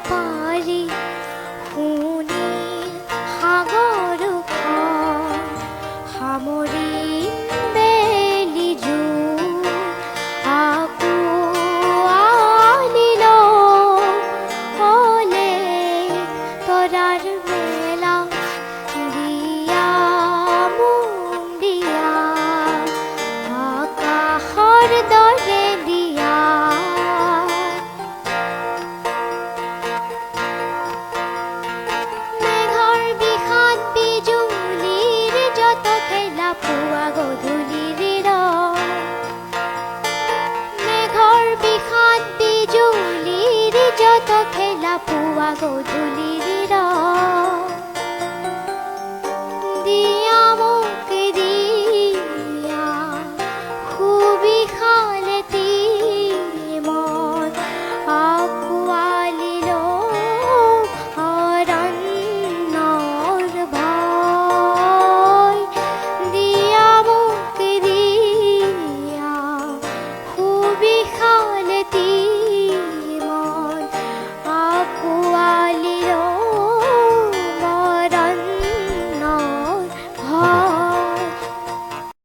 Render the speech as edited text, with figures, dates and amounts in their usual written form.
পারি শুনি সাগৰ সামৰি বেলি জোৰ আকৌ আনিল হলে তৰাৰ মেলা দিয়া মুণ্ডিয়া আকাশৰ দৰে দিয়া মেঘৰ বিষাদ বিজুলীৰ যত খেলা পুৱা গধূলিৰ মেঘৰ বিষাদ বিজুলীৰ যত খেলা পুৱা গধূলিৰ